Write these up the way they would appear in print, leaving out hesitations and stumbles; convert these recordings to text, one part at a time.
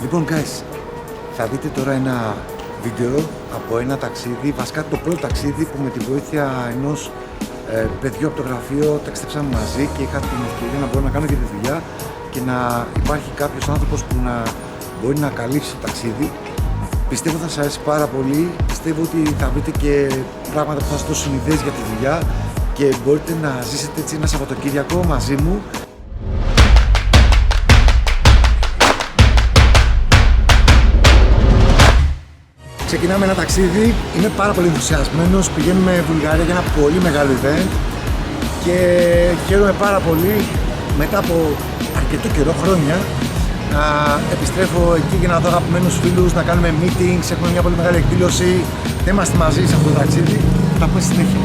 Λοιπόν, guys, θα δείτε τώρα ένα βίντεο από ένα ταξίδι, βασικά το πρώτο ταξίδι που με τη βοήθεια ενός παιδιού από το γραφείο ταξιδέψαμε μαζί και είχα την ευκαιρία να μπορώ να κάνω και τη δουλειά και να υπάρχει κάποιος άνθρωπος που να μπορεί να καλύψει το ταξίδι. Πιστεύω θα σας αρέσει πάρα πολύ, πιστεύω ότι θα βρείτε και πράγματα που θα σας δώσουν ιδέες για τη δουλειά και μπορείτε να ζήσετε έτσι ένα Σαββατοκύριακο μαζί μου. Ξεκινάμε ένα ταξίδι, είμαι πάρα πολύ ενθουσιασμένος, πηγαίνουμε Βουλγαρία για ένα πολύ μεγάλο event και χαίρομαι πάρα πολύ μετά από αρκετό καιρό, χρόνια, να επιστρέφω εκεί για να δω αγαπημένους φίλους, να κάνουμε meetings, έχουμε μια πολύ μεγάλη εκδήλωση, δεν είμαστε μαζί σε αυτό το ταξίδι, θα πούμε στη συνέχεια.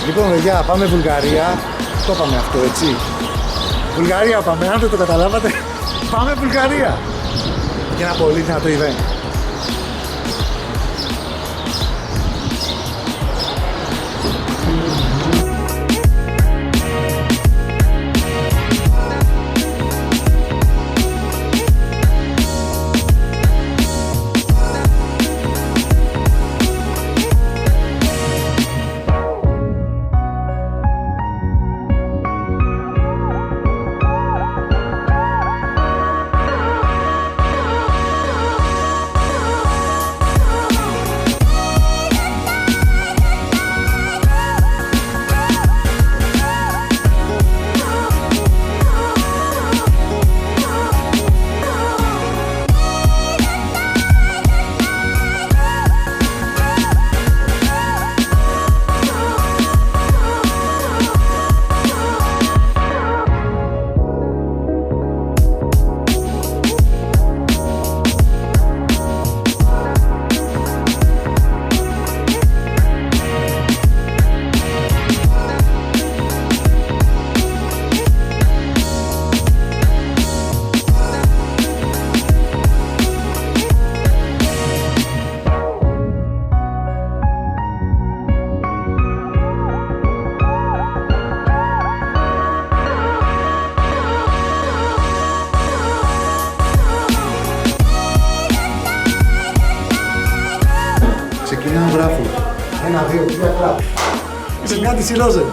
Λοιπόν, παιδιά, πάμε Βουλγαρία. Το πάμε αυτό, έτσι. Βουλγαρία πάμε, αν δεν το καταλάβατε. Πάμε Βουλγαρία. Για ένα πολύ δυνατό event. Ξεκινάω, γράφω. 1, 2, 3, κλαπ. Είσαι κάτι σιρόζε.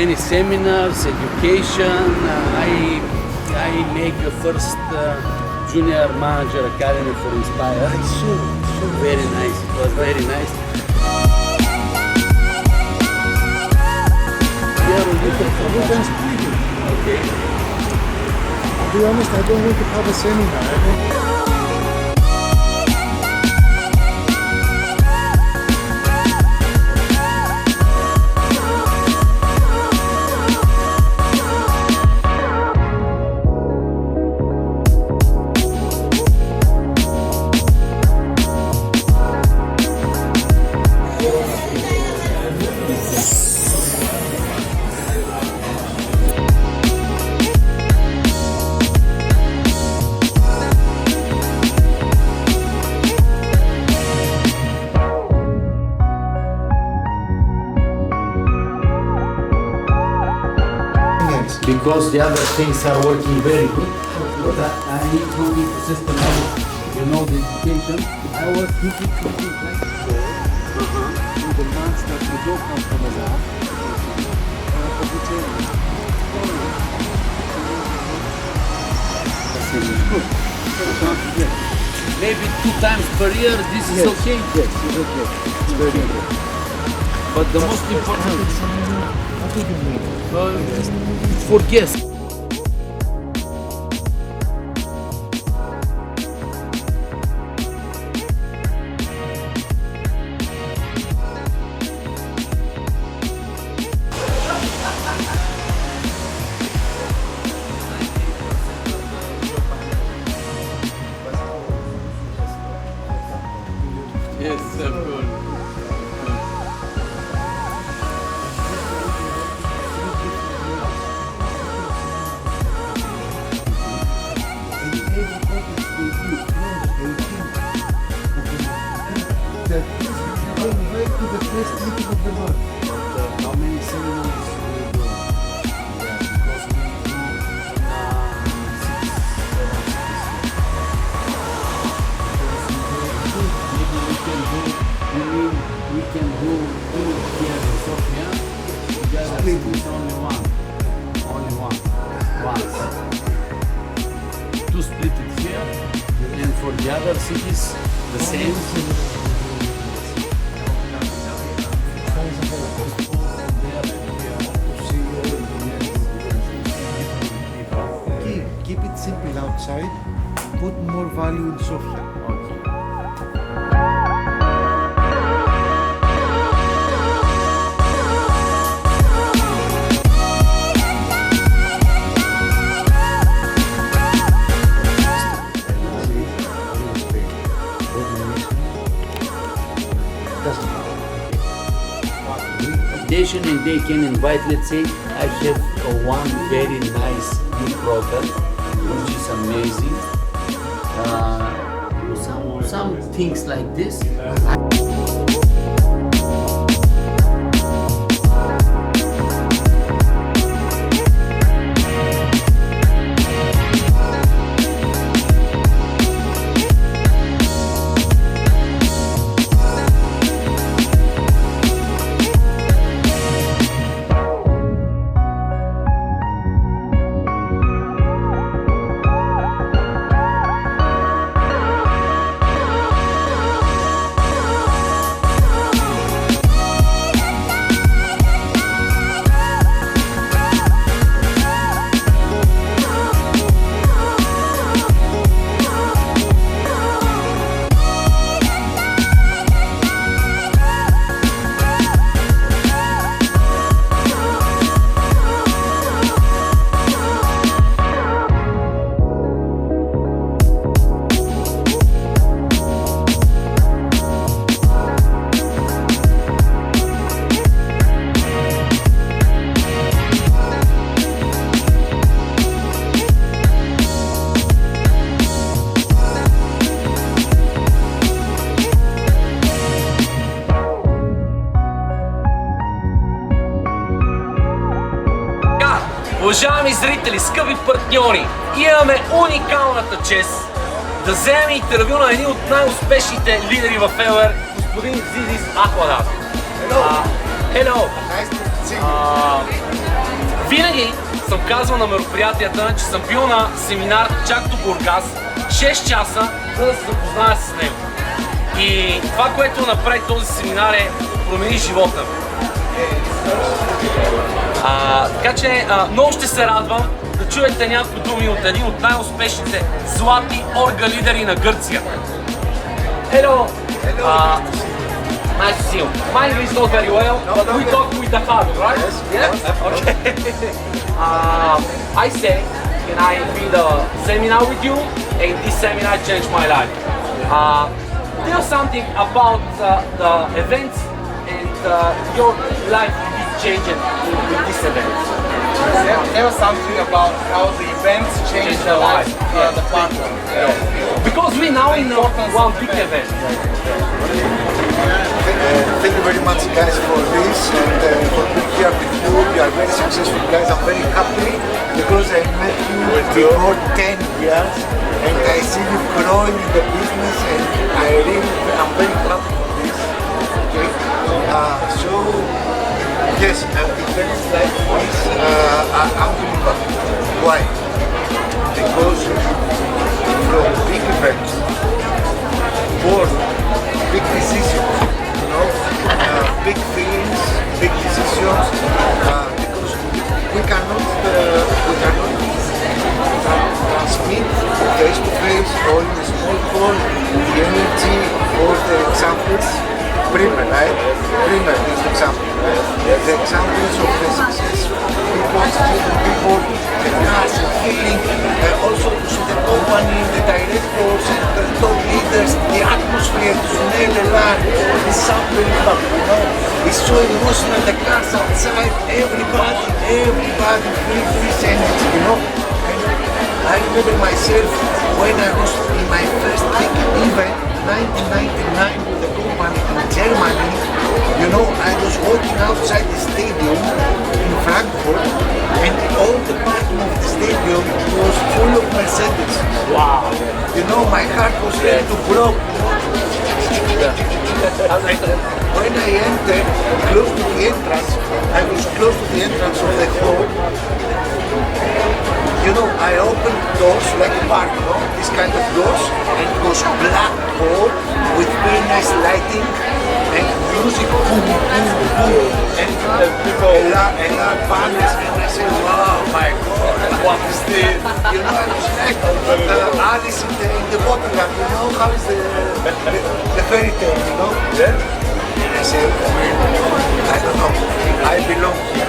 Many seminars, education. I make the first junior manager academy for Inspire. So very nice. It was very nice. Okay. To be honest, I don't want to have a seminar. because the other things are working very good. But I need to be systematic, you know, the education. I was thinking to think like in the months that we don't come from Azar, good. Maybe 2 times per year, this is okay? Yes, it's okay. It's very good. But the most important What do you mean? for guests. Yes, of course. How many seminars do you do? Because we do we can do two here in Sofia. Together it's only one. Once. To split it here, and for the other cities the same. Keep it simple outside. Put more value in Sofia. And they can invite, let's say, I have one very nice new product, which is amazing. Some things like this. Уважаеми зрители, скъпи партньори, имаме уникалната чест да вземем интервю на един от най-успешните лидери в ЕОР, господин Зизис Ахладат. Hello! Винаги съм казвал на мероприятията, че съм бил на семинар чак до Бургас, 6 часа, за да се запозная с него. И това, което направи този семинар промени живота ми. Така че много ще се радвам да чуете някои думи от един от най-успешните златни орга лидери на Гърция. Hello! Nice to see you. My English is not very well, but we talk with the heart, right? Yeah? Okay. I say, can I be the seminar with you? And this seminar changed my life. Tell something about the events and your life changed with this event. Tell something about how the events changed the life of the partner. Because we now in one big event. Thank you very much, guys, for this and for being here with you. You are very successful, guys. I'm very happy. because I met you before 10 years and I see you growing in the business and I'm very proud of this. Okay? So, yes, events like this are unbelievable. Why? Because from big events, born big decisions, you know, big feelings, big decisions, because we cannot transmit face to face or in a small call the energy or the examples. Primer, right? Primer is the example, right? The examples of the success people, the cars, the feeling, also to see the company, the directors, and the top leaders, the atmosphere, to nail the line. It's unbelievable, you know? It's so emotional, the cars outside, everybody feels this energy, you know? And I remember myself when I was in my first big event, 1999 with the company in Germany, you know, I was walking outside the stadium in Frankfurt and all the parking of the stadium was full of Mercedes. Wow. You know, my heart was ready to break. When I entered close to the entrance, I was close to the entrance of the hall. You know, I opened doors like a bar, you know, this kind of doors, and it was black hole with very nice lighting and music, boom, boom, boom, and people, and banners, and I said, wow, my God, what is this? You know, I was like Alice in the Wonderland, you know, how is the fairy tale, you know? Yeah. And I said, I don't know, I belong here.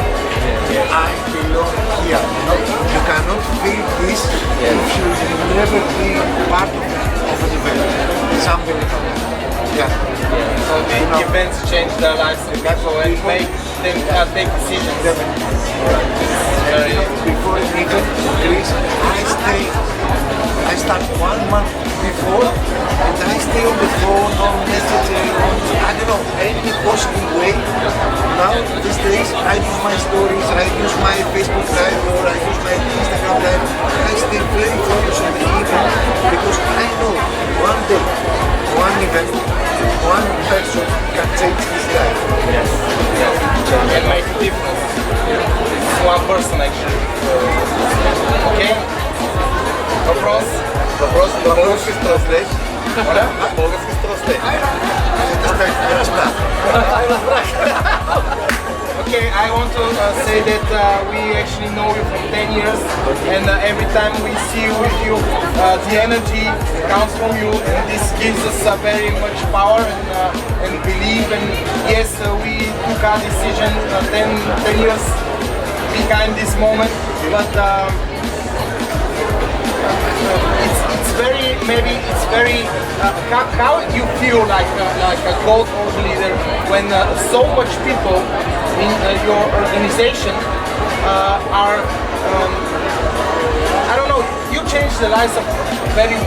I belong here. No, you cannot feel this if you will never be part of an event. It's unbelievable. Yeah. So the events change their lives and people and make them take decisions. Before an event in Greece, I start 1 month before and I stay on the phone, on messaging, I don't know, any possible way. Now, these days, I use my stories, I use my Facebook Live or I use my Instagram Live. I stay very focused on the event because I know one day, one event, one person can change his life. Yes. And make a difference. It's one person actually. Okay? Вопрос по-български translate. Моля? Български translate. Okay, I want to say that we actually know you for 10 years and every time we see you with you, the energy comes from you and this gives us very much power and belief and yes, we took our decision 10 years behind this moment, but it's very how you feel like a gold order leader when so much people in your organization are I don't know, you change the lives of very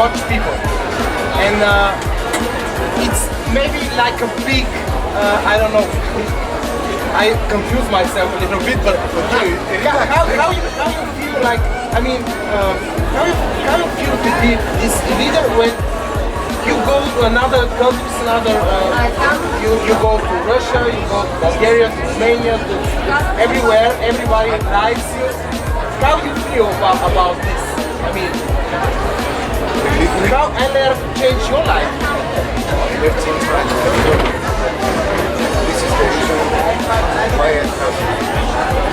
much people and it's maybe like a big I don't know, I confuse myself a little bit, but how you feel like, I mean, how you feel to be this leader when you go to another countries, you go to Russia, you go to Bulgaria, to Romania, to everywhere, everybody likes you. How you feel about this? I mean, how LR changed your life? This is the reason why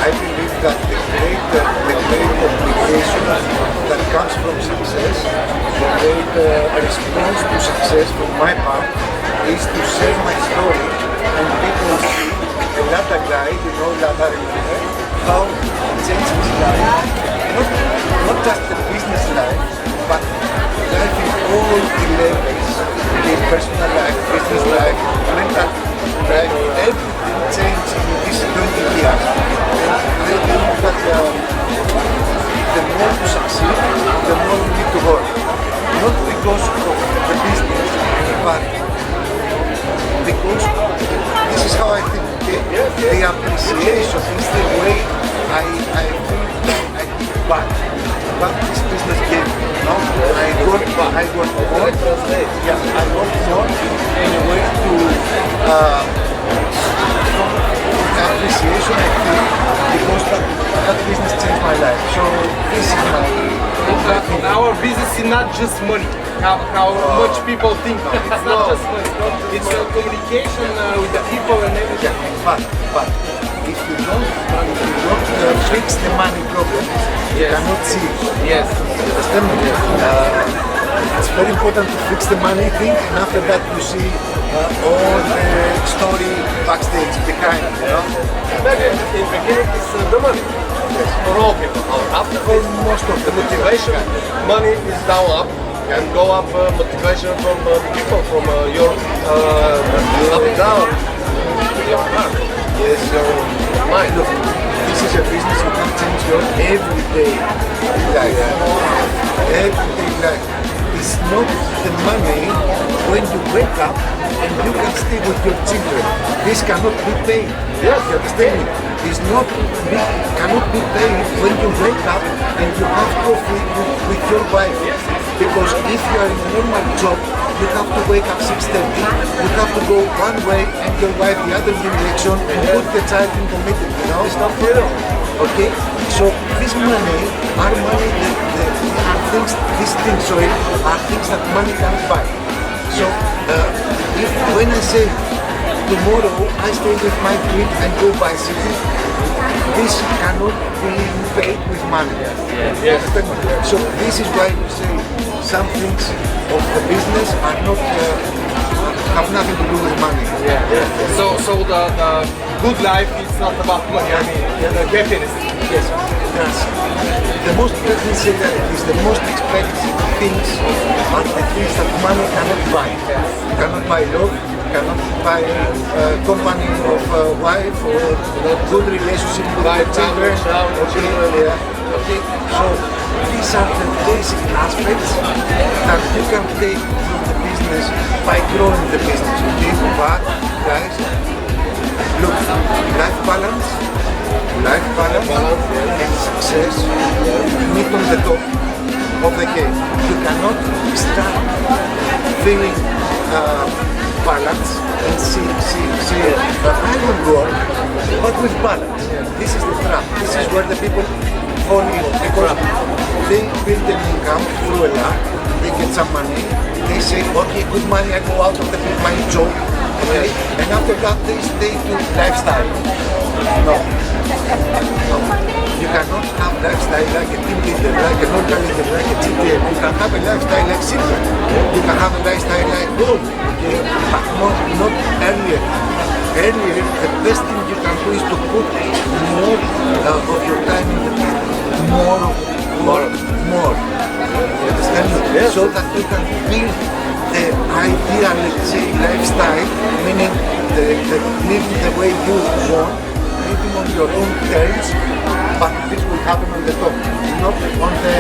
I believe that the great obligation that comes from success, the great response to success from my part is to share my story and people see a Lada guy, you know, Lada, how it changed his life, not just the business life, but life in all the levels, the personal life, business life, mental life, everything changed in these 20 years. And I believe that the more to succeed, the more we need to work. Not because of the business, but because this is how I think. The appreciation is the way I feel I what this business gave me. You know? I work more. Yeah, I work more in a way to appreciation, I think, because that business changed my life. So this is my. Our business is not just money. How much people think. It's not just money. It's communication with the people and everything. But if you don't fix the money problem, you cannot see it. Yes. You understand me? It's very important to fix the money thing, and after that you see all the story backstage behind, you know? In beginning, it's the money. Yes. For all people. After For most of the motivation, money is down up and go up motivation from people, from your up and down. Your heart. Yes, your mind. Look, this is a business you can change your everyday life. Everyday life. It's not the money when you wake up and you can stay with your children. This cannot be paid. Yes. You understand me? It's not cannot be paid when you wake up and you have coffee with your wife. Because if you are in a normal job, you have to wake up 6:30, you have to go one way and your wife the other direction and put the child in the middle, you know? It's not freedom. Okay? So this money, our money, are things, these things, sorry, are things that money can't buy. So if when I say tomorrow I stay with my kid and go bicycle, this cannot be paid with money. Yes. So this is why we say some things of the business are not have nothing to do with money. So the good life is not about money. I mean, the happiness. Yes. Yes. The most, let me say that it is the most expensive things are the things that money cannot buy. You cannot buy love, you cannot buy company of wife or good relationship with your children. Okay. So these are the basic aspects that you can take from the business by growing the business. Okay, but guys, look, life balance and success meet on the top of the cake. You cannot start feeling balance and see I will work, but with balance. This is the trap. This is where the people fall in, because they build an income through a lot, they get some money, they say, okay, good money, I go out of my job, okay, and after that they stay to lifestyle. No. You cannot have lifestyle like a team leader, like an organ leader, like a GTM. You can have a lifestyle like Silver. You can have a lifestyle like Gold, okay, but not earlier. Earlier, the best thing you can do is to put more of your time in the business. More. You understand me? Yes. So that you can build the ideal, let's say, lifestyle, meaning living the way you want, living on your own terms, but this will happen on the top, not on the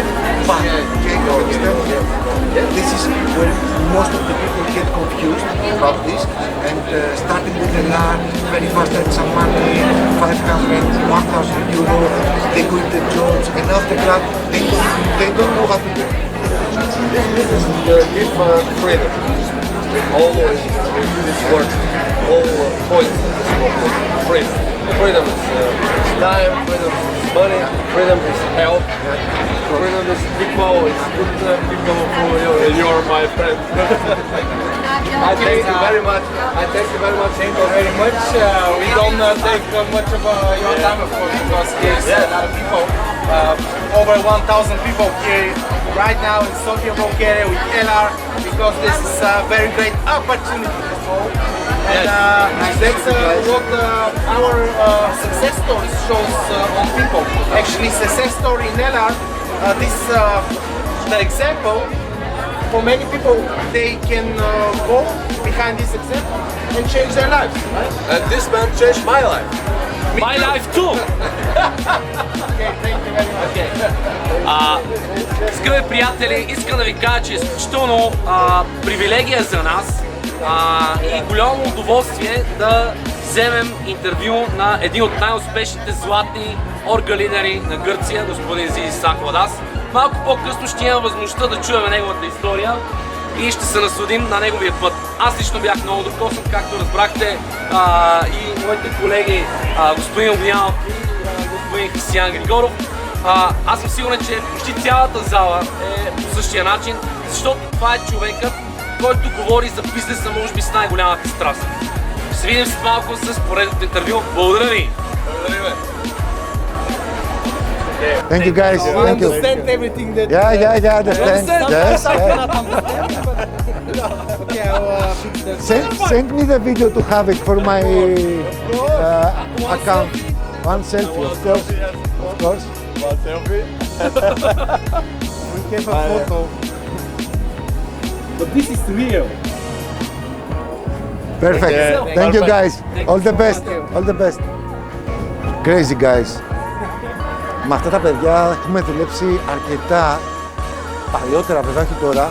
back. Okay, you understand? This is where most of the people get confused about this, and starting with a lot, very fast earn some money, 500, 1,000 euro, they quit the jobs, and after that, they don't know how to do it. This business give freedom. Always in this work, all points in this work. Freedom. Freedom is time, freedom is money, freedom is health, freedom is people, it's good people who you're my friend. I thank you very much. Thank you very much. We don't take much of your time, of course, because there's a lot of people, over 1,000 people here right now in Sofia, Bulgaria with LR, because this is a very great opportunity for all. And that's what our success stories shows on people. Actually, success story in LR, this the example. For many people, they can go behind this example and change their lives. Right? And this man changed my life. My life too! Okay, thank you very much. Скъпи приятели, искам да ви кажа, че е изключително привилегия за нас и голямо удоволствие да вземем интервю на един от най-успешните златни орга лидери на Гърция, господин Зизис Саклодас. малко по-късно ще имаме възможността да чуем неговата история и ще се насладим на неговия път. Аз лично бях много докоснат, както разбрахте, и моите колеги, господин Огнянов и господин Християн Григоров. Аз съм сигурен, че почти цялата зала е по същия начин, защото това е човекът, който говори за бизнеса, може би с най-голямата страст. Ще се видим след малко с поредното интервю. Благодаря ви! Благодаря ви! Thank you guys. You Thank you. understand everything that... Yeah, understand. Yes, I yes. cannot understand, but... Okay, I'll fix that. Send me the video to have it for my account. One selfie, of course. Of course. One selfie. We have a photo. But this is real. Perfect. Yeah, Thank you perfect. guys. All the best. All the best. Crazy guys. Με αυτά τα παιδιά έχουμε δουλέψει αρκετά, παλιότερα βέβαια, όχι τώρα,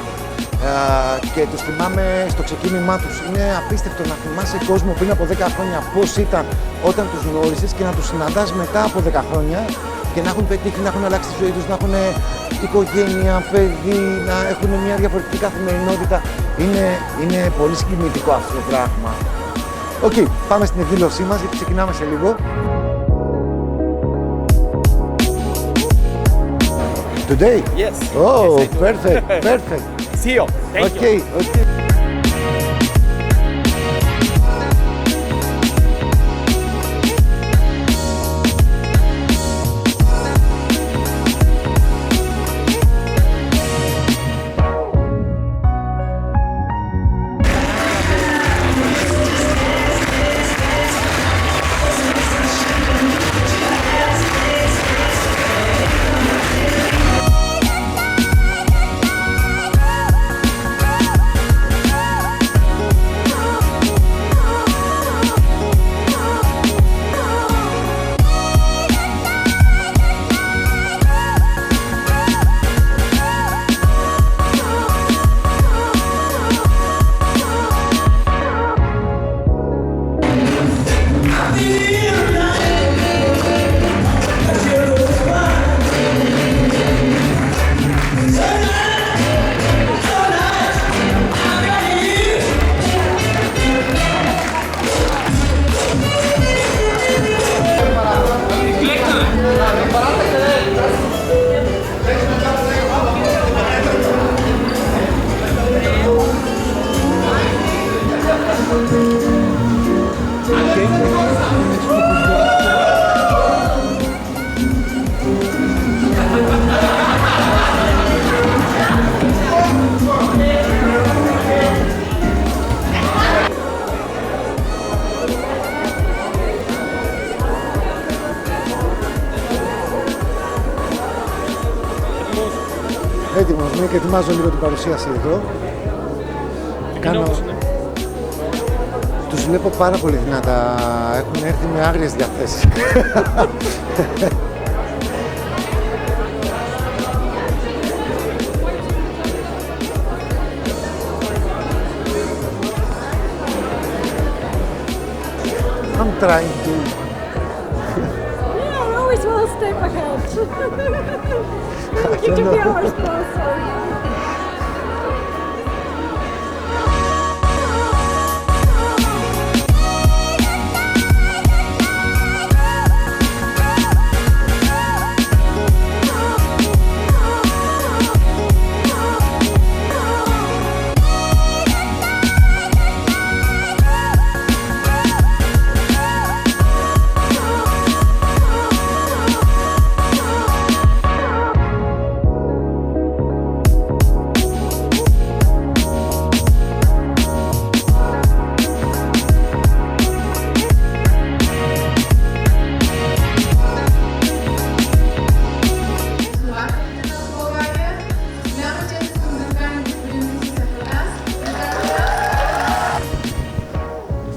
και τους θυμάμαι στο ξεκίνημά τους. Είναι απίστευτο να θυμάσαι κόσμο πριν από 10 χρόνια πώς ήταν όταν τους γνώρισες και να τους συναντάς μετά από 10 χρόνια και να έχουν πετύχει, να έχουν αλλάξει τη ζωή τους, να έχουν οικογένεια, παιδί, να έχουν μια διαφορετική καθημερινότητα. Είναι πολύ συγκινητικό αυτό το πράγμα. Οκ, πάμε στην εκδήλωσή μας γιατί ξεκινάμε σε λίγο. Today? Yes. Oh, Yes, I do. perfect, perfect. See you. Thank you. Okay, okay. Έτοιμος, ναι, και ετοιμάζω λίγο την παρουσίαση εδώ. Τους βλέπω πάρα πολύ δυνατά, έχουν έρθει με άγριες διαθέσεις. I'm trying to... Yeah, we always want to step ahead. Thank you to be our sponsor.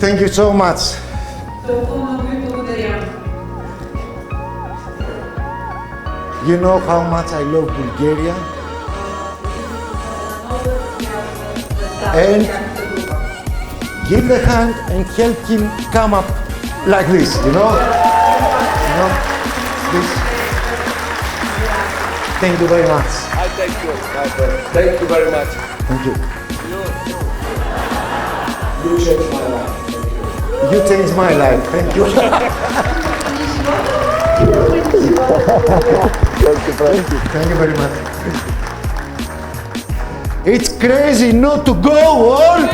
Thank you so much. You know how much I love Bulgaria. And give the hand and help him come up like this, you know? This. Thank you very much. I thank you, my friend. Thank you very much. Thank you. You changed my life. You changed my life. Thank you. Thank you very much. It's crazy not to go all.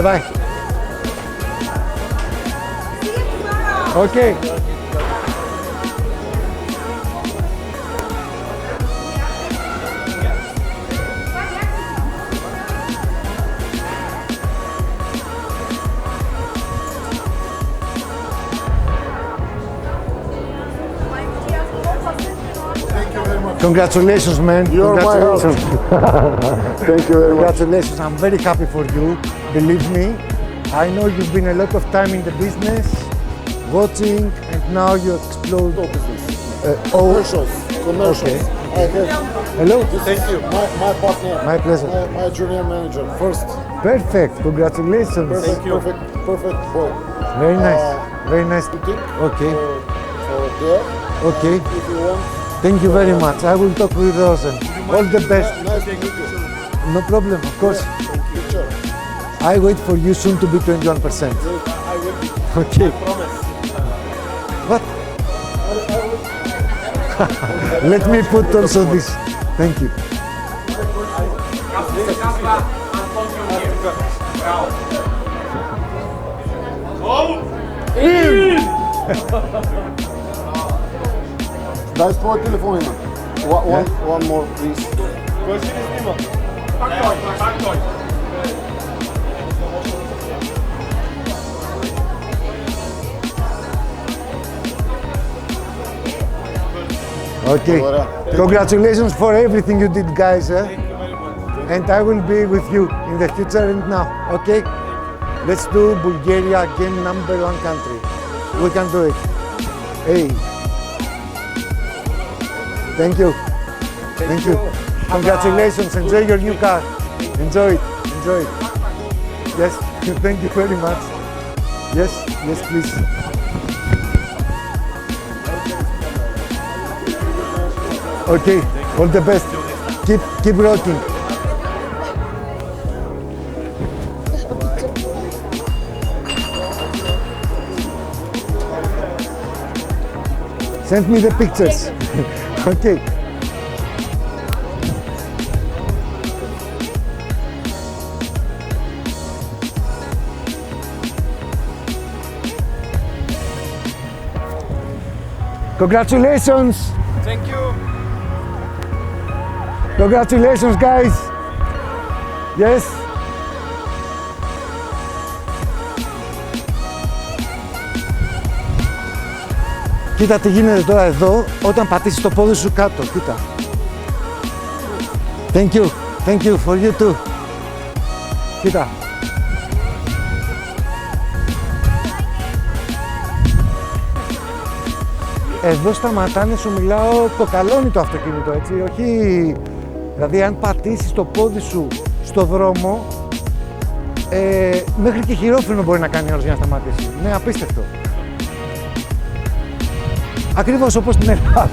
Bye bye. Okay. Congratulations, man. You're my Congratulations. Thank you very much. Congratulations. I'm very happy for you. Believe me. I know you've been a lot of time in the business, watching, and now you explode. No business. Oh, Commercials. okay. I have Hello. Thank you. My partner. My pleasure. My junior manager. First. Perfect. Congratulations. Perfect boy. Very nice. Very nice. Meeting Okay. for there. Okay. If you want. Thank you very much. I will talk with Rosen. All the best. Nice to meet you. No problem, of course. Picture. I wait for you soon to be 21%. I will be. Okay. Promise. What? Let me put also this. Thank you. Дай свой телефон има. One more, please. Okay. Congratulations for everything you did, guys. And I will be with you in the future and now. Okay? Let's do Bulgaria again, #1 country. We can do it. Hey. Thank you. Thank you. Congratulations. Enjoy your new car. Enjoy it. Enjoy it. Yes. Thank you very much. Yes. Yes, please. Okay. All the best. Keep rocking. Send me the pictures. Okay. Congratulations. Thank you. Congratulations, guys. Yes. Κοίτα τι γίνεται τώρα εδώ, όταν πατήσεις το πόδι σου κάτω, κοίτα. Thank you for you too. Κοίτα. Εδώ σταματάνε, σου μιλάω, κοκαλώνει το αυτοκίνητο, έτσι, όχι... Δηλαδή, αν πατήσεις το πόδι σου στο δρόμο, μέχρι και χειρόφρενο μπορεί να κάνει όλος για να σταματήσει. Ναι, απίστευτο. Ακριβώς όπως στην Ελλάδα.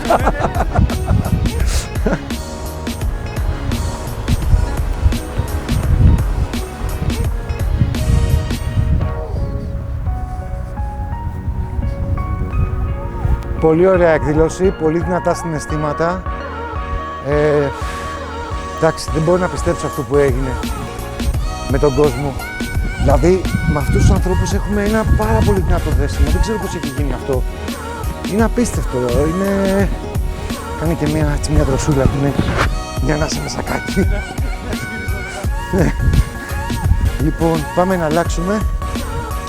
Πολύ ωραία εκδήλωση, πολύ δυνατά συναισθήματα. Εντάξει, δεν μπορώ να πιστέψω αυτό που έγινε με τον κόσμο. Δηλαδή, με αυτούς τους ανθρώπους έχουμε ένα πάρα πολύ δυνατό δέσιμο. Δεν ξέρω πώς έχει γίνει αυτό. Είναι απίστευτο. Είναι... Κάνει και μια δροσούλα που είναι μια ανάσα με σακάκι. Λοιπόν, πάμε να αλλάξουμε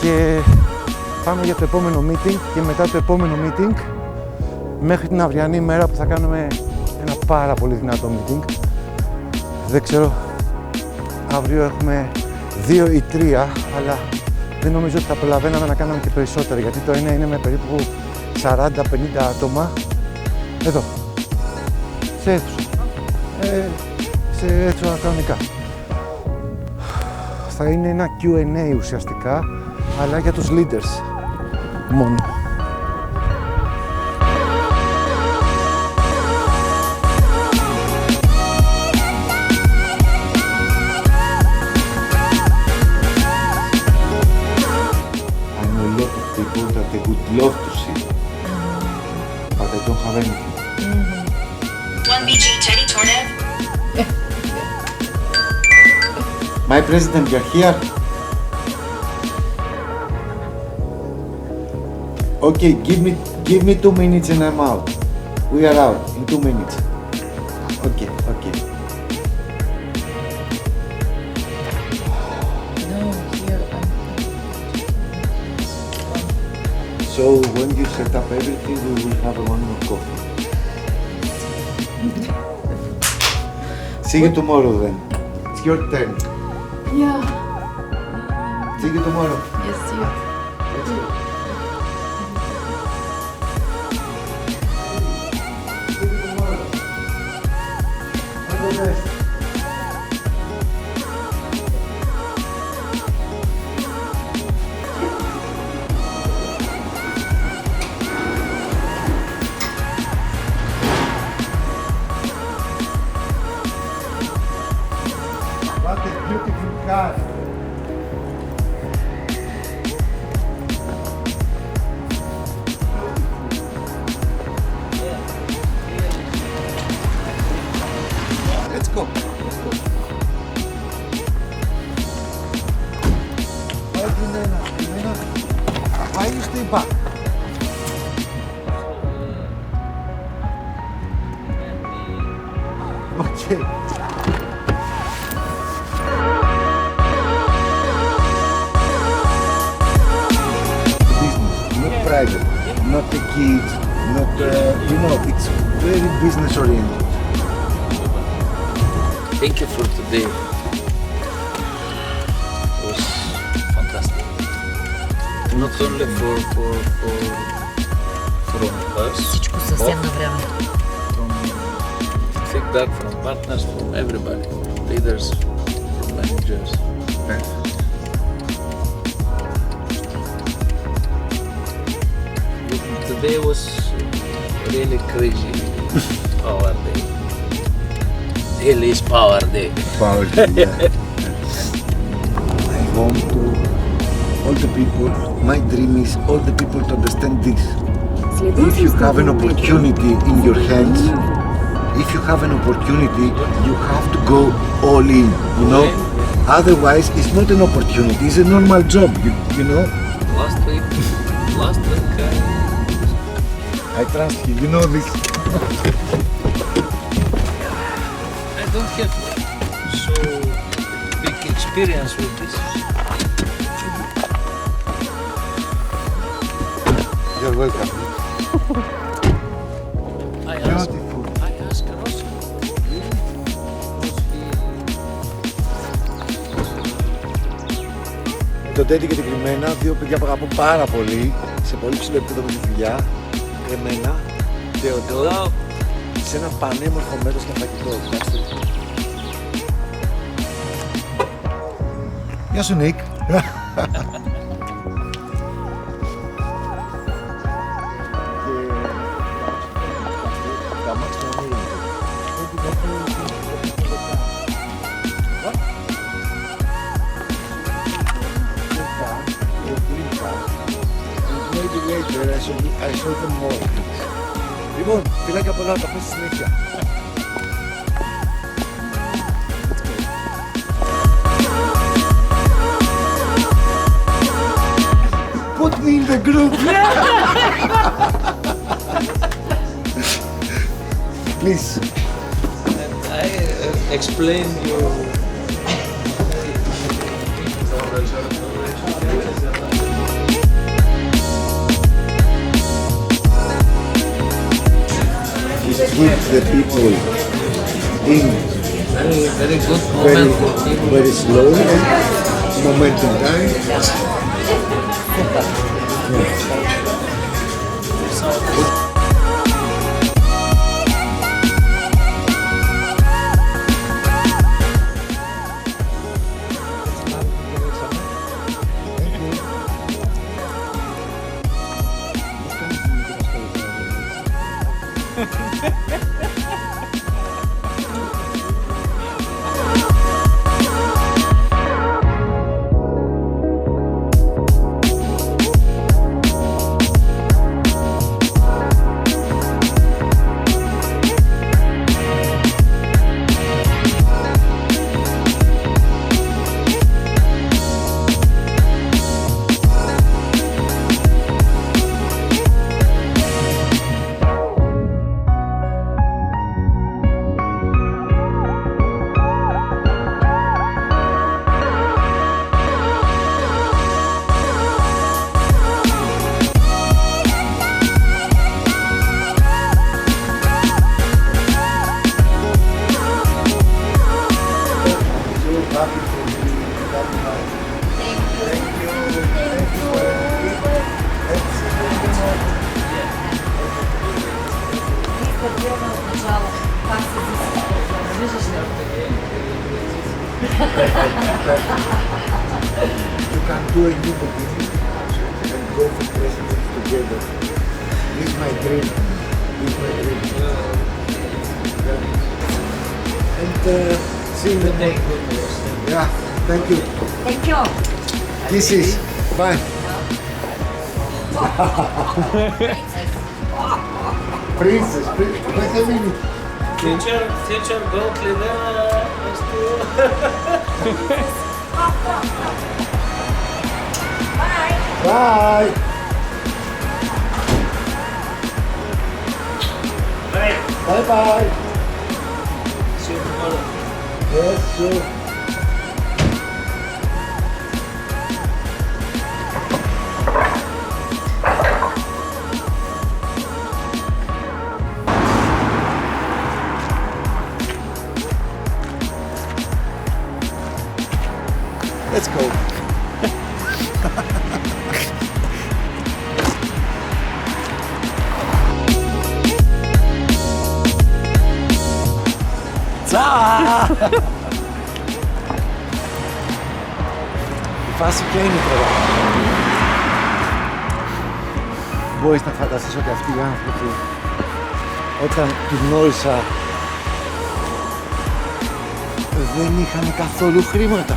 και πάμε για το επόμενο meeting και μετά το επόμενο meeting μέχρι την αυριανή μέρα που θα κάνουμε ένα πάρα πολύ δυνατό meeting. Δεν ξέρω, αύριο έχουμε 2 ή 3, αλλά δεν νομίζω ότι θα προλαβαίναμε να κάνουμε και περισσότερα, γιατί το ένα είναι με περίπου 40-50 άτομα. Εδώ, σε αίθουσα, σε αίθουσα κανονικά. Θα είναι ένα Q&A ουσιαστικά, αλλά για τους leaders μόνο. That they would love to see, but I don't have anything. 1BG Teddy Tornev. My president, you're here. Okay, give me 2 minutes and I'm out. We are out in 2 minutes. Okay. So when you set up everything, we will have one more coffee. See you tomorrow then. It's your turn. Yeah. See you tomorrow. Yes, you. Let's go. What a beautiful car. Let's go. Why you stay back? Okay. Not private, not the kids, not it's very business oriented. Thank you for today. It was fantastic. Not only from us, Всичко съвсем на време. from feedback from partners, from everybody, leaders, from managers. Today was really crazy power day. Really is power day. Power, yeah. I want to, all the people, my dream is all the people to understand this. If you have an opportunity in your hands, if you have an opportunity, you have to go all in, you know? Otherwise, it's not an opportunity, it's a normal job, you know? Last week, I trust you, you know this. I don't have so big experience with this. You're welcome. I Beautiful. asked Ross. Τον Τέντι και την Κρυμμένα, δύο παιδιά που αγαπώ πάρα πολύ, σε πολύ ψηλό επίπεδο με τη δουλειά. Κρυμμένα, Θεοδό, σε ένα πανέμορφο μέρος για φαγητό. Γεια σου, Νίκ. I show them more. Λοιπόν, φιλάκια πολλά, τα πες στη συνέχεια. Put me in the group. Please. And I explain you. Keep the people in Very good moment for people. very slow momentum time. You can do a new beginning and go for president together. This is my dream. This is my dream. And see you. Yeah, thank you. Thank you. Kisses. Bye. Princess, wait a minute. Future goat leader is to... Bye. Bye bye. See you tomorrow. Yes, sure. Let's go. Η φάση ποια είναι τώρα? Μπορείς να φανταστείς ότι αυτοί οι άνθρωποι όταν τους γνώρισα δεν είχαν καθόλου χρήματα.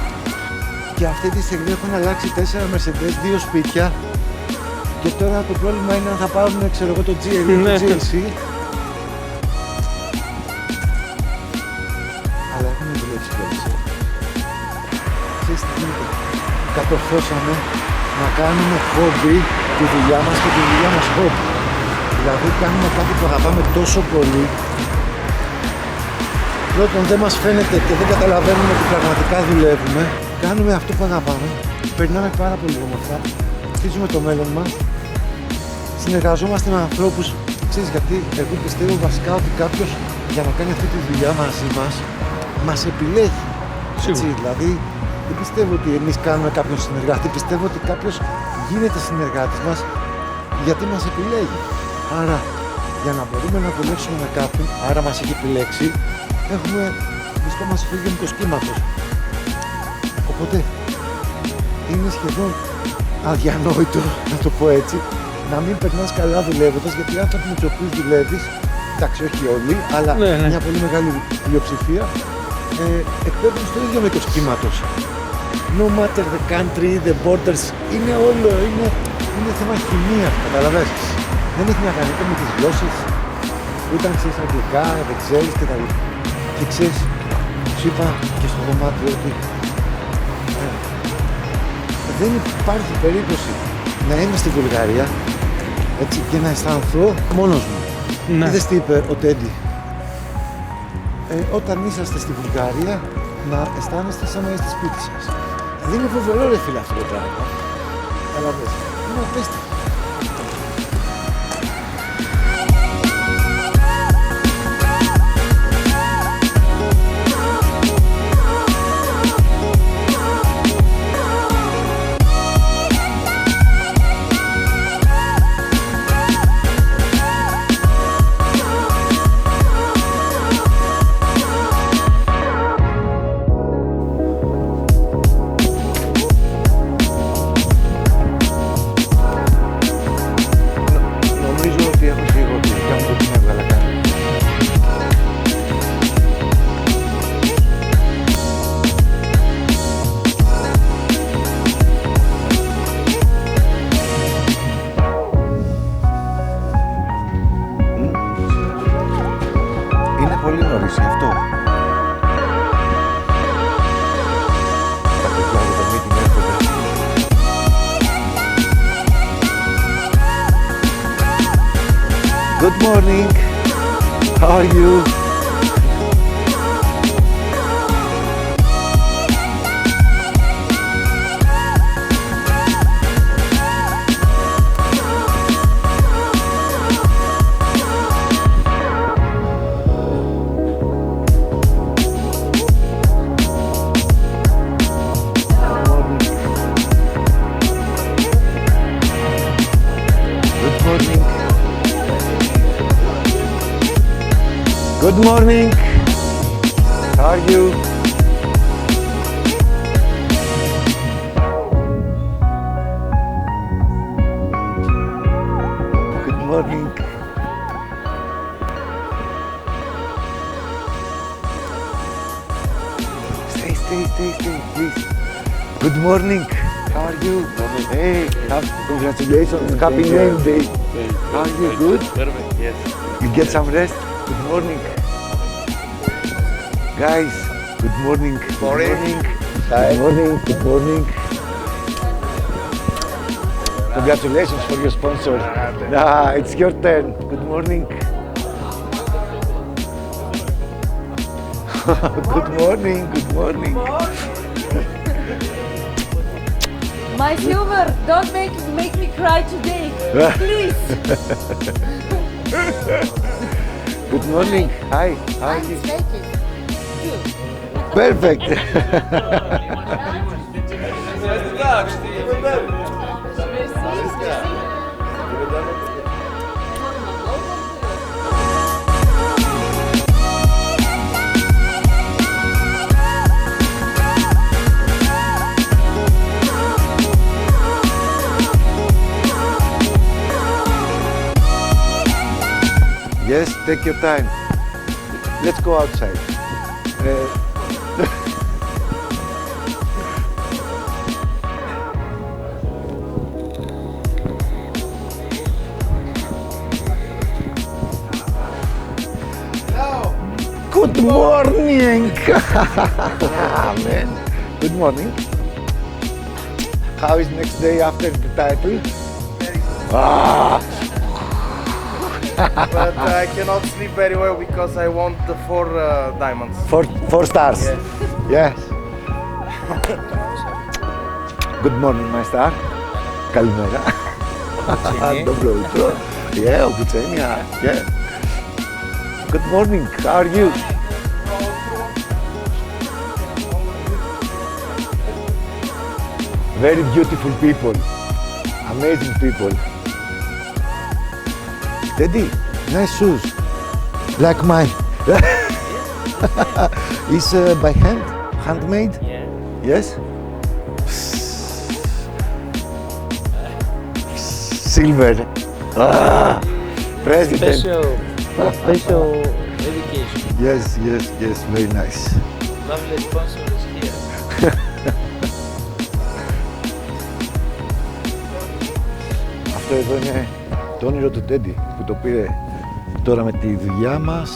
Και αυτή τη στιγμή έχουν αλλάξει 4 Mercedes, 2 σπίτια και τώρα το πρόβλημα είναι αν θα πάρουν, ξέρω εγώ, το GLE ή το GLC. Αλλά έχουν δουλέψει κιόλας. Ξέρεις τι γίνεται? Κατορθώσαμε να κάνουμε χόμπι τη δουλειά μας και τη δουλειά μας χόμπι. Δηλαδή κάνουμε κάτι που αγαπάμε τόσο πολύ. Πρώτον δεν μας φαίνεται και δεν καταλαβαίνουμε ότι πραγματικά δουλεύουμε. Κάνουμε αυτό που αγαπάμε, περνάμε πάρα πολύ όμορφα, χτίζουμε το μέλλον μας, συνεργαζόμαστε με ανθρώπους. Ξέρεις γιατί? Εγώ πιστεύω βασικά ότι κάποιος για να κάνει αυτή τη δουλειά μαζί μας επιλέγει. Έτσι, δηλαδή δεν πιστεύω ότι εμείς κάνουμε κάποιον συνεργάτη, πιστεύω ότι κάποιος γίνεται συνεργάτης μας γιατί μας επιλέγει. Άρα για να μπορούμε να δουλέψουμε με κάποιον, άρα μας έχει επιλέξει, βρισκόμαστε στο ίδιο μήκος κύματος. Οπότε είναι σχεδόν αδιανόητο, να το πω έτσι, να μην περνάς καλά δουλεύοντας, γιατί οι άνθρωποι με τους οποίους δουλεύεις, εντάξει όχι όλοι, αλλά μια πολύ μεγάλη πλειοψηφία, εκπέμπουν στο ίδιο μήκος κύματος. No matter the country, the borders, είναι όλο, είναι θέμα χημεία, καταλαβαίνεις. Δεν έχει να κάνει με τις γλώσσες, όταν ξέρεις αγγλικά, δεν ξέρεις και τα λοιπά. Και ξέρεις, σου είπα και στο δωμάτιο ότι δεν υπάρχει περίπτωση να είμαι στη Βουλγαρία έτσι, και να αισθανθώ μόνος μου. Ναι. Είδες τι είπε ο Τέντι? Όταν είσαστε στη Βουλγαρία να αισθάνεστε σαν να είστε σπίτι σας. Δηλαδή είναι φοβερό ρε φίλε αυτό το πράγμα. Καταλαβαίνεις. Είναι απίστευτο. Good morning. How are you? Good morning. How are you? morning. Stay, please. Good morning. How are you? Hey, congratulations. Happy name day. How are you? Good? Perfect, yes. You get some rest? Good morning. Guys, good morning. Good morning. Good morning. Good morning. Congratulations for your sponsor. It's your turn. Good morning. Good morning. Good morning. My silver, don't make me cry today, please. Good morning. Hi. How are you? Perfect. Yes, take your time. Let's go outside. Good morning! Man. Good morning. How is next day after the title? But I cannot sleep very well because I want the 4 diamonds. Four stars. Yes. Good morning, my star. Καλημέρα. Dobro jutro. Yeah, obučenja. Yeah. Good morning. How are you? Very beautiful people. Amazing people. Teddy, nice shoes. Like mine. It's by hand? Handmade? Yeah. Yes? Silver. President. Special dedication. Yes, very nice. Lovely sponsor is here. Αυτό εδώ είναι το όνειρο του Τέντι που το πήρε τώρα με τη δουλειά μας.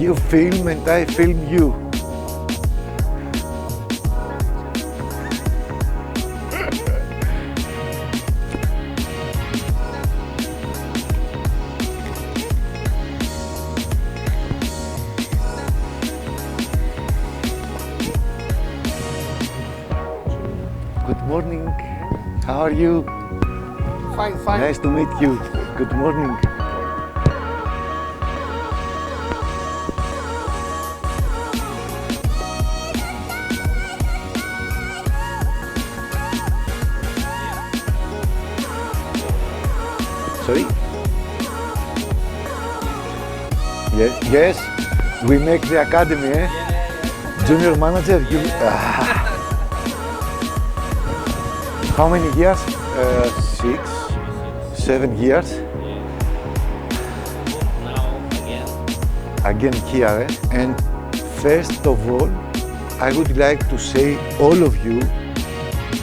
You film and I film you. Good morning. How are you? Fine. Nice to meet you. Good morning. Sorry? Yes, we make the academy, eh? Junior manager, How many years? 6, 7 years. Now again. Again here, eh? And first of all, I would like to say all of you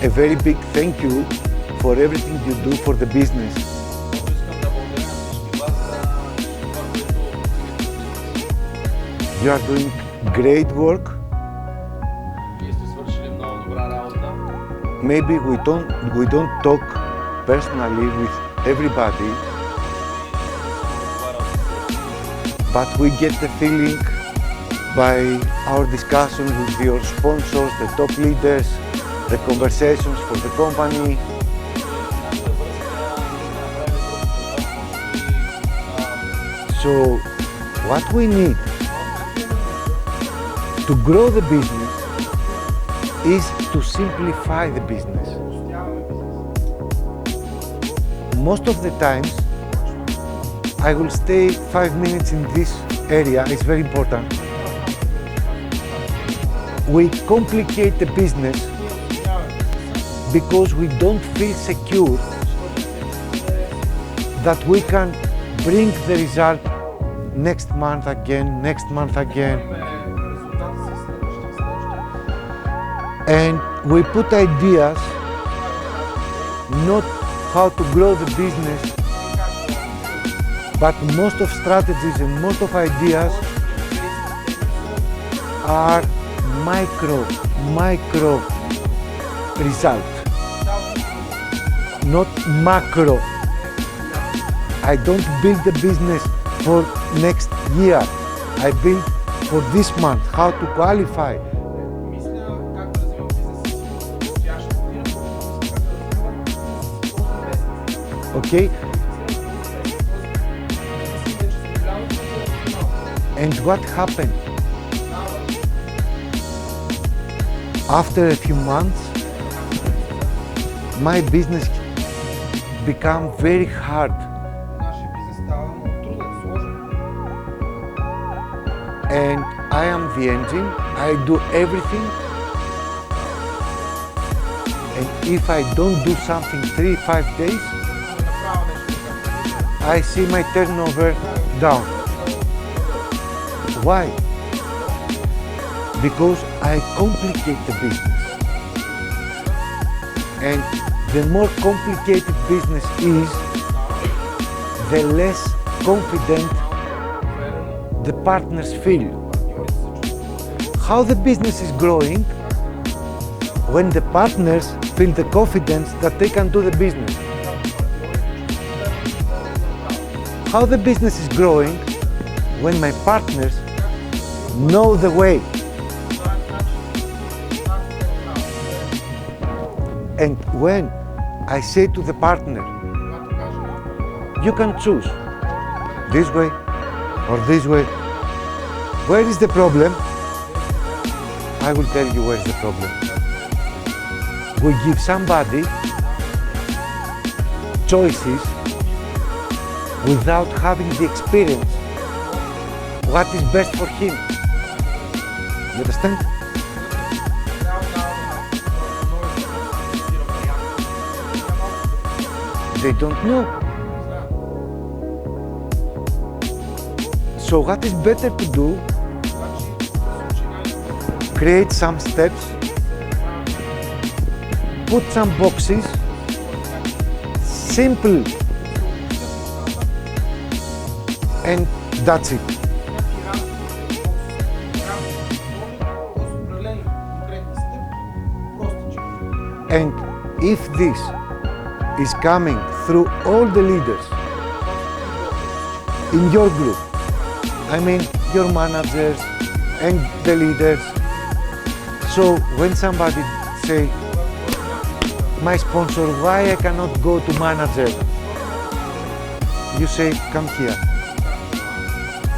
a very big thank you for everything you do for the business. You are doing great work. Maybe we don't talk personally with everybody, but we get the feeling by our discussions with your sponsors, the top leaders, the conversations for the company. So what we need to grow the business is to simplify the business. Most of the times, I will stay 5 minutes in this area, it's very important. We complicate the business because we don't feel secure that we can bring the result next month again. And we put ideas, not how to grow the business, but most of strategies and most of ideas are micro result, not macro. I don't build the business for next year. I build for this month, how to qualify. Okay? And what happened? After a few months, my business became very hard. And I am the engine, I do everything. And if I don't do something 3-5 days, I see my turnover down. Why? Because I complicate the business. And the more complicated business is, the less confident the partners feel. How the business is growing? When the partners feel the confidence that they can do the business. How the business is growing? When my partners know the way. And when I say to the partner, you can choose this way or this way. Where is the problem? I will tell you where is the problem. We give somebody choices without having the experience. What is best for him? You understand? They don't know. So what is better to do? Create some steps, put some boxes, simple, and that's it. And if this is coming through all the leaders in your group, I mean your managers and the leaders, so when somebody say, my sponsor, why I cannot go to manager? You say, come here.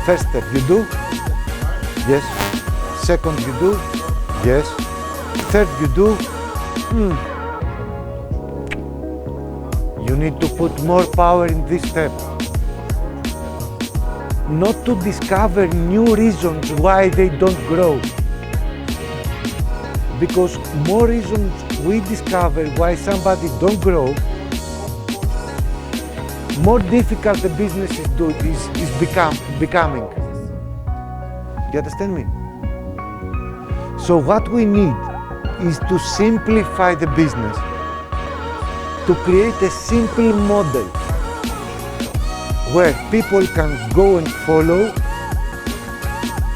First step, you do? Yes. Second, you do? Yes. Third, you do? You need to put more power in this step. Not to discover new reasons why they don't grow. Because more reasons we discover why somebody don't grow, more difficult the business is becoming. You understand me? So what we need is to simplify the business, to create a simple model where people can go and follow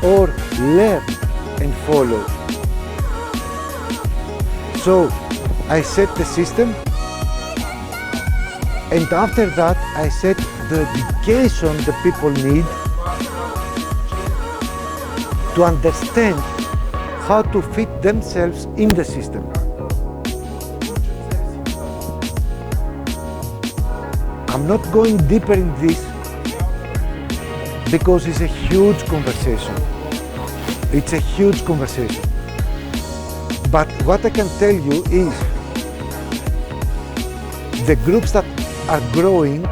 or learn and follow. So I set the system, and after that I set the education the people need to understand how to fit themselves in the system. I'm not going deeper in this because it's a huge conversation. It's a huge conversation. But what I can tell you is the groups that are growing,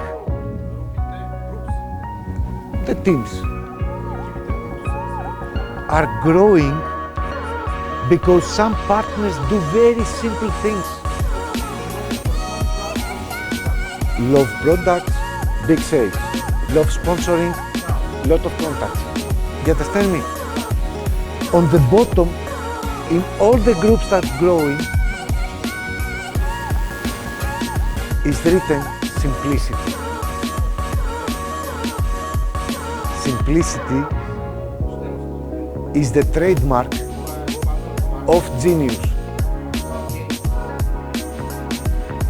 the teams are growing because some partners do very simple things. Love products, big sales. Love sponsoring, lot of contacts. You understand me? On the bottom, in all the groups that are growing, is written simplicity. Simplicity is the trademark of genius.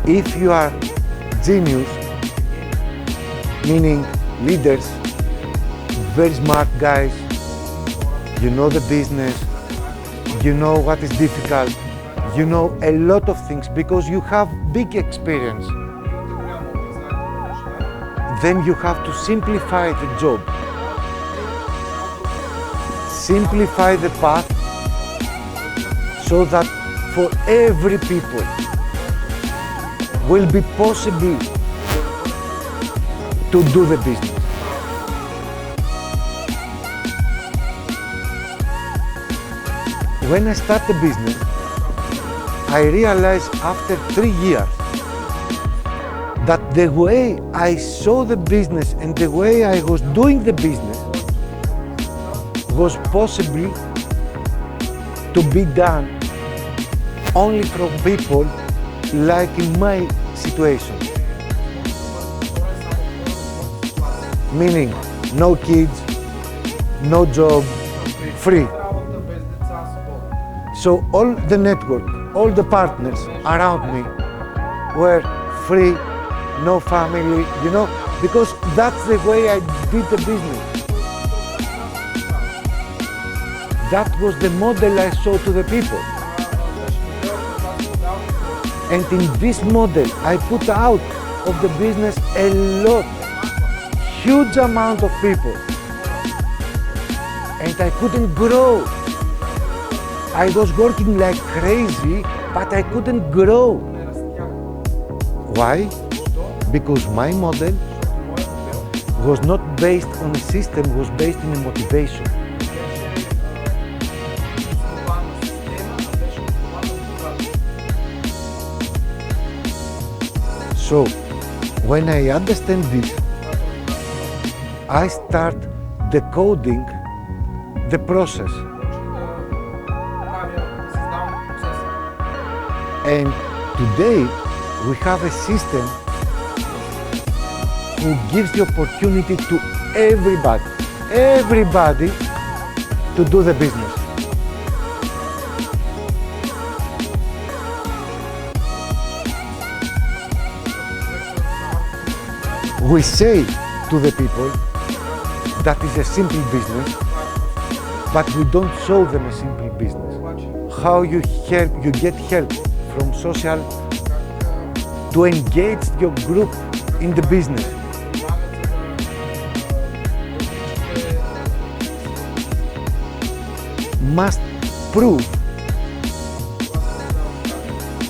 If you are genius, meaning leaders, very smart guys, you know the business, you know what is difficult, you know a lot of things because you have big experience. Then you have to simplify the job. Simplify the path so that for every people will be possible to do the business. When I started the business, I realized after 3 years that the way I saw the business and the way I was doing the business was possible to be done only from people like in my situation. Meaning, no kids, no job, free. So all the network, all the partners around me were free, no family, you know, because that's the way I did the business. That was the model I saw to the people. And in this model, I put out of the business a lot, huge amount of people. And I couldn't grow. I was working like crazy, but I couldn't grow. Why? Because my model was not based on a system, was based on a motivation. So, when I understand this, I start decoding the process. And today, we have a system who gives the opportunity to everybody to do the business. We say to the people that is a simple business, but we don't show them a simple business. How you get help from social to engage your group in the business. Must prove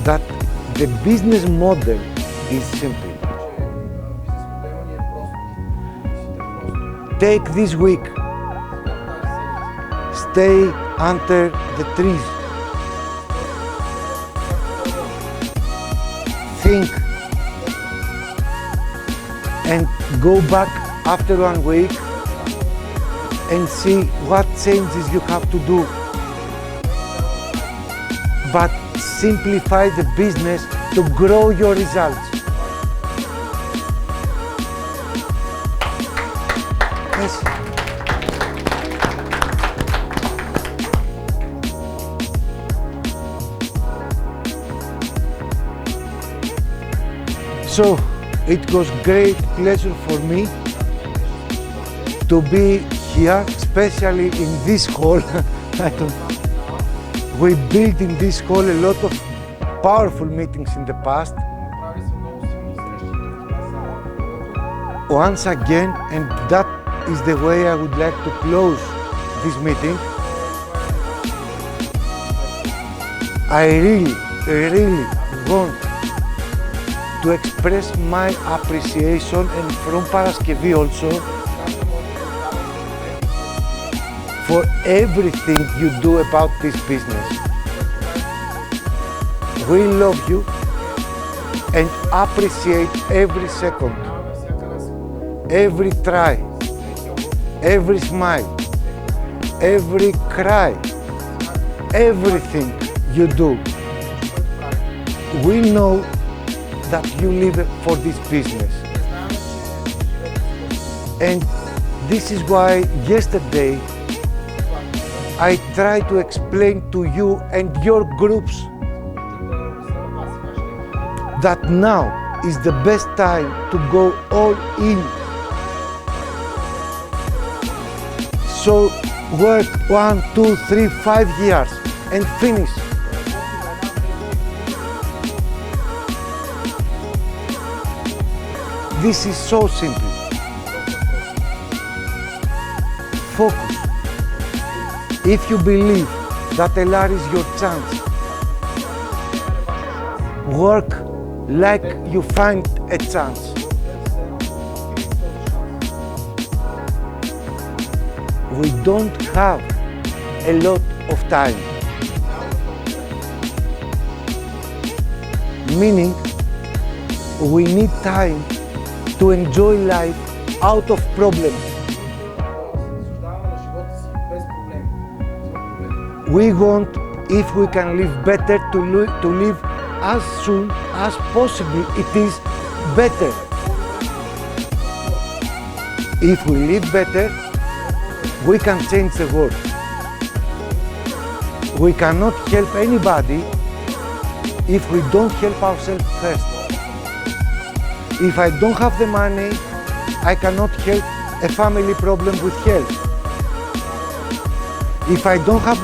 that the business model is simple. Take this week, stay under the trees, think and go back after 1 week and see what changes you have to do. But simplify the business to grow your results. Yes. So it was great pleasure for me to be here, especially in this hall. We built in this hall a lot of powerful meetings in the past. Once again, and that is the way I would like to close this meeting. I really want to express my appreciation, and from Paraskevi also, for everything you do about this business. We love you and appreciate every second, every try, every smile, every cry, everything you do. We know that you live for this business. And this is why yesterday I tried to explain to you and your groups that now is the best time to go all in. So work 1, 2, 3, 5 years and finish. This is so simple. Focus. If you believe that Elar is your chance, work like you find a chance. We don't have a lot of time. Meaning, we need time to enjoy life out of problems. We want, if we can live better, to live as soon as possible. It is better. If we live better, we can change the world. We cannot help anybody if we don't help ourselves first. If I don't have the money, I cannot help a family problem with health. If I don't have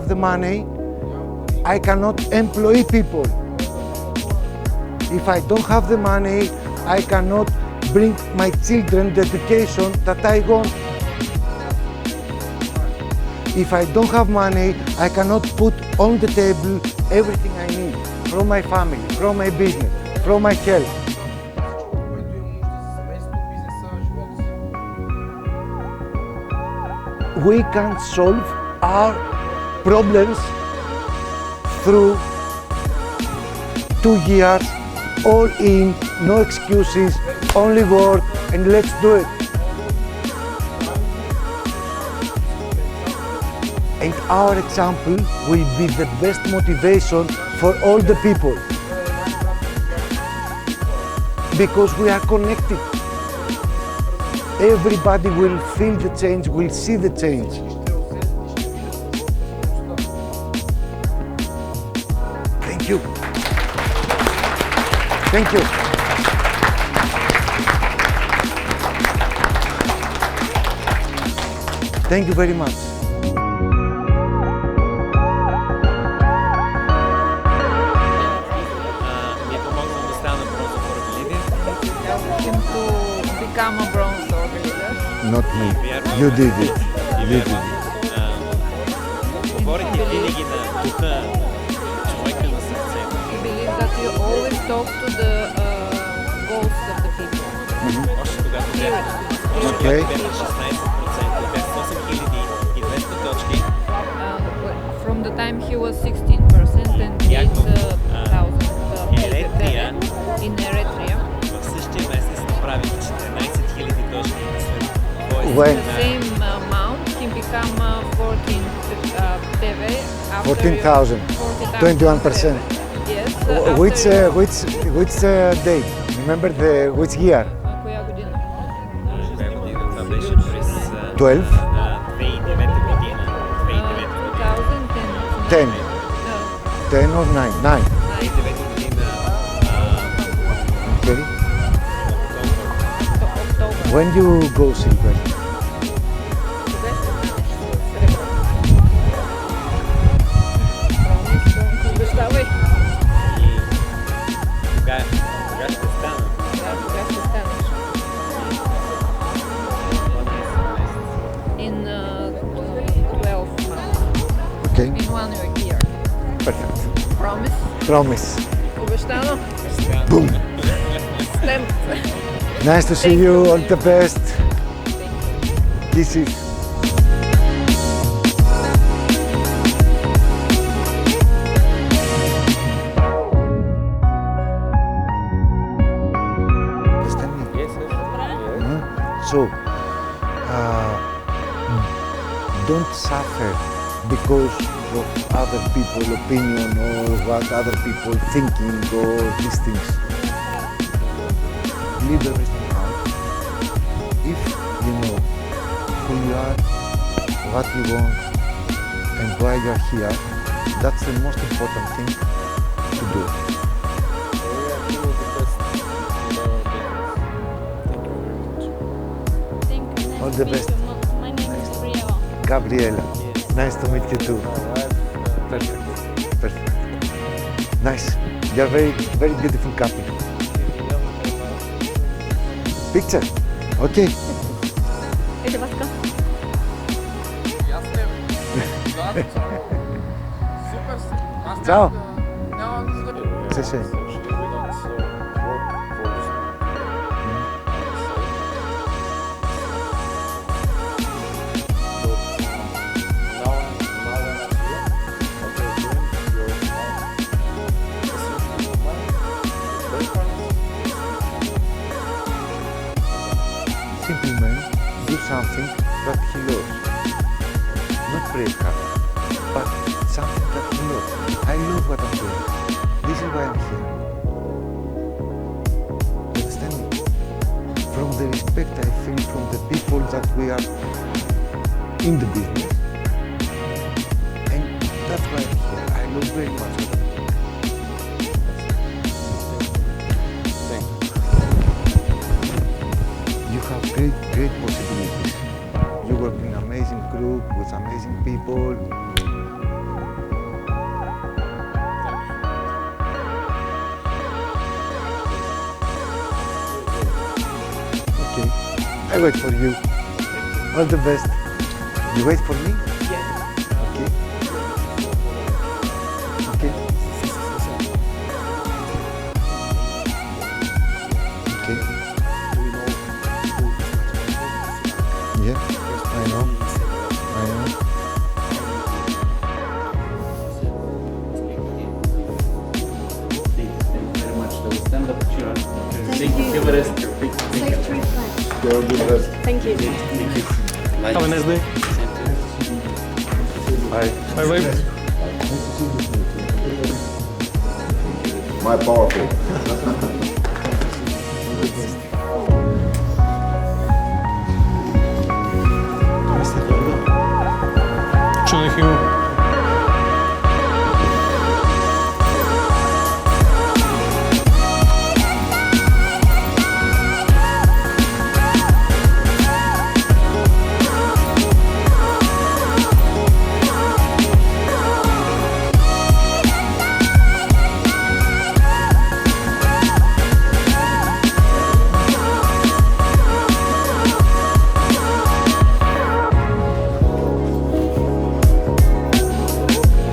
the money, I cannot employ people. If I don't have the money, I cannot bring my children the education that I want. If I don't have money, I cannot put on the table everything I need from my family, from my business, from my health. We can solve our problems through 2 years, all in, no excuses, only work, and let's do it. And our example will be the best motivation for all the people. Because we are connected. Everybody will feel the change, will see the change. Thank you. Thank you. Thank you very much. Become a bronze or leader. Not me. You did it. You did it. Говорите винаги на духа човека на сърцето. You believe that you always talk to the ghosts of the people. Още когато бях Okay. 16%, бях с 8200 точки. From the time he was 16% and 8,000 Еритрия. in Eritrea. В същия месец направи 14 000 точки. When? Same amount, he become 14 PV after 14,000. 21%. Yes. Which date? Remember which year? Коя година? Това беше през 12? 2009 година. 2010. 10. 10 or 9? 9. 2009 година. Okay. October. When you go silver? Обещавай. Кога ще стана? Кога ще станеш? promise. Obestano. Boom. Stamped. Nice to see you. All the best. Kisses. Understand me? Yes, yes. So, don't suffer because of other people's opinion or what other people thinking or these things. Leave everything out. If you know who you are, what you want, and why you are here, that's the most important thing to do. All the best. My name is Gabriela. Gabriela. Nice to meet you too. Perfect. Perfect. Nice. You're very, very beautiful couple. Picture? Okay. Ciao. Sì, sì. Simple man, do something that he loves. Not brave hard, but something that he loves. I love what I'm doing. This is why I'm here. Understand me? From the respect I feel from the people that we are in the business. And that's why I'm here. I love very much what I'm doing. You have great, great possibilities. You work in an amazing group with amazing people. Okay, I wait for you. All the best. You wait for me? Yes. Okay. Okay. Okay. Yeah, I know. I know. Thank you very much. So stand up, cheer. Thank you. Give a rest. Safe trip back. All the best. Thank you. Thank you. Have a nice day. Bye. Bye bye. My powerful. Чонахил.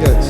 Good.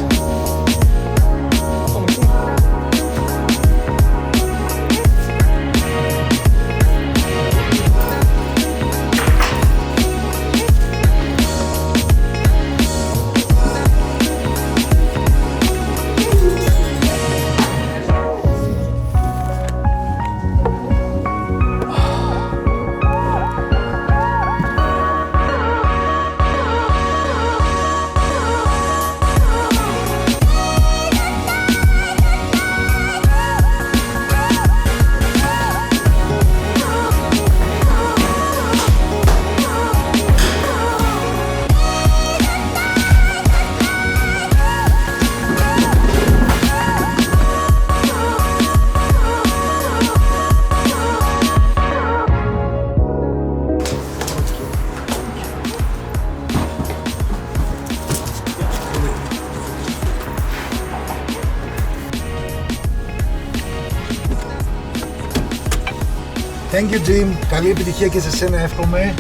Thank you, Jim. Καλή επιτυχία και σε σένα, εύχομαι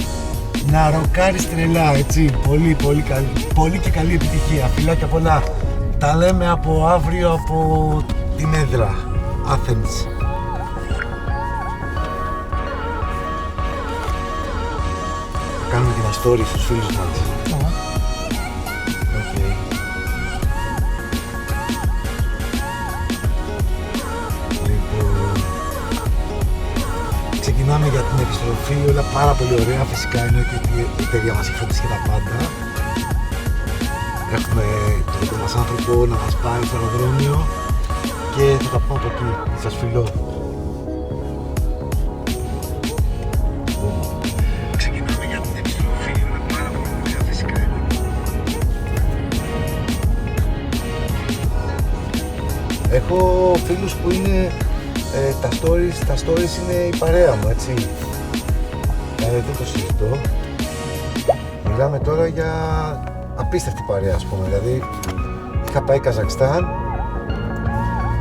να ροκάρεις τρελά, έτσι. Πολύ, πολύ καλή. Πολύ και καλή επιτυχία. Φιλάκια πολλά. Τα λέμε από αύριο, από την έδρα Athens. Θα κάνουμε και ένα story στους φίλους μας. Okay. Λοιπόν, ξεκινάμε για την επιστροφή, όλα πάρα πολύ ωραία. Φυσικά είναι ότι η εταιρεία μας έχει φροντίσει για τα πάντα. Έχουμε το δικό μας άνθρωπο να μας πάει στο αεροδρόμιο και θα τα πούμε από εκεί. Σας φιλώ. Ξεκινάμε για την επιστροφή, όλα πάρα πολύ ωραία. Φυσικά είναι. Έχω φίλους που είναι τα stories είναι η παρέα μου, έτσι. Δεν το συζητώ. Μιλάμε τώρα για απίστευτη παρέα, ας πούμε. Δηλαδή, είχα πάει Καζακστάν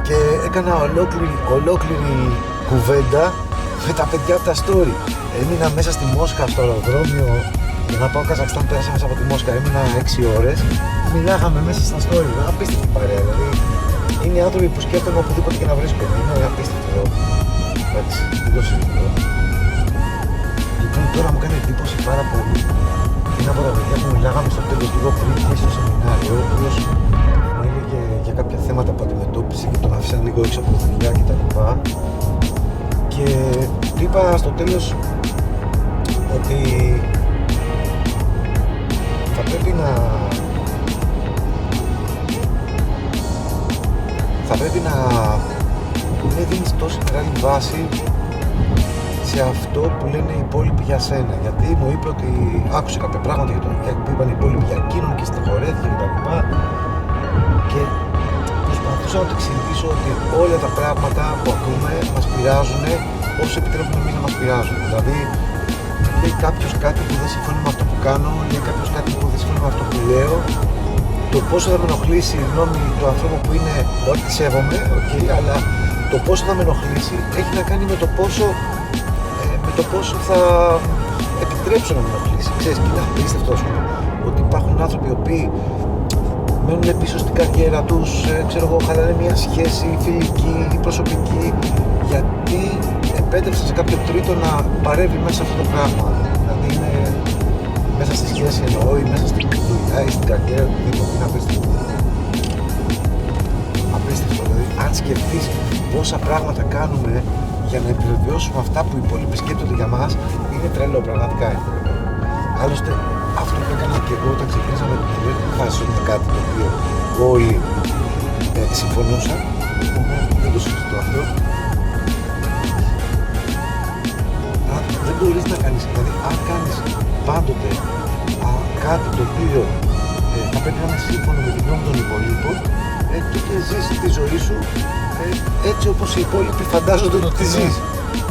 και έκανα ολόκληρη κουβέντα με τα παιδιά από τα story. Έμεινα μέσα στη Μόσχα στο αεροδρόμιο για να πάω Καζακστάν, πέρασα μέσα από τη Μόσχα, έμεινα 6 ώρες. Μιλάγαμε μέσα στα story, απίστευτη παρέα. Δηλαδή, είναι άνθρωποι που σκέφτομαι οπουδήποτε και να βρίσκομαι. Είναι απίστευτο. Εντάξει, δεν το συζητώ. Λοιπόν, τώρα μου κάνει εντύπωση πάρα πολύ. Είναι από τα παιδιά που μιλάγαμε στο τέλος λίγο πριν και στο σεμινάριο, ο οποίος μου έλεγε για κάποια θέματα που αντιμετώπισε και τον άφησαν λίγο έξω από τη δουλειά κτλ. Και του είπα στο τέλος ότι θα πρέπει να μην δίνεις τόση μεγάλη βάση σε αυτό που λένε οι υπόλοιποι για σένα. Γιατί μου είπε ότι άκουσε κάποια πράγματα για το που είπαν οι υπόλοιποι για εκείνον και στεναχωρέθηκε κτλ. Και προσπαθούσα να του εξηγήσω ότι όλα τα πράγματα που ακούμε μας πειράζουν όσο επιτρέπουμε εμείς να μας πειράζουν. Δηλαδή, λέει κάποιος κάτι που δεν συμφωνεί με αυτό που κάνω, λέει κάποιος κάτι που δεν συμφωνεί με αυτό που λέω. Το πόσο θα με ενοχλήσει η γνώμη του ανθρώπου που είναι ότι σέβομαι, okay, αλλά το πόσο θα με ενοχλήσει έχει να κάνει με το πόσο θα επιτρέψω να με ενοχλήσει. Ξέρεις, και είναι απίστευτο, ας πούμε, ότι υπάρχουν άνθρωποι οι οποίοι μένουν πίσω στην καριέρα τους, ξέρω εγώ, χαλάνε μια σχέση φιλική ή προσωπική, γιατί επέτρεψαν σε κάποιο τρίτο να παρέμβει μέσα σε αυτό το πράγμα. Δηλαδή είναι μέσα στη σχέση εννοώ ή μέσα στην δουλειά ή στην καριέρα, οτιδήποτε. Είναι απίστευτο. Απίστευτο, δηλαδή αν σκεφτείς πόσα πράγματα κάνουμε για να επιβεβαιώσουμε αυτά που οι υπόλοιποι σκέπτονται για μας, είναι τρελό, πραγματικά είναι. Άλλωστε, αυτό που έκανα και εγώ όταν ξεκίνησαμε την τελεία, δεν αποφάσισα κάτι το οποίο όλοι συμφωνούσαν. Δεν το συζητώ αυτό. Δεν μπορείς να κάνεις, δηλαδή αν κάνεις πάντοτε κάτι το οποίο θα πρέπει να είναι σύμφωνο με την γνώμη των υπολείπων, τότε ζεις τη ζωή σου έτσι όπως οι υπόλοιποι φαντάζονται ότι ζεις.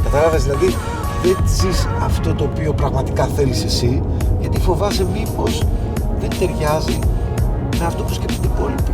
Καταλάβες, δηλαδή δεν ζεις αυτό το οποίο πραγματικά θέλεις εσύ, γιατί φοβάσαι μήπως δεν ταιριάζει με αυτό που σκέφτονται οι υπόλοιποι.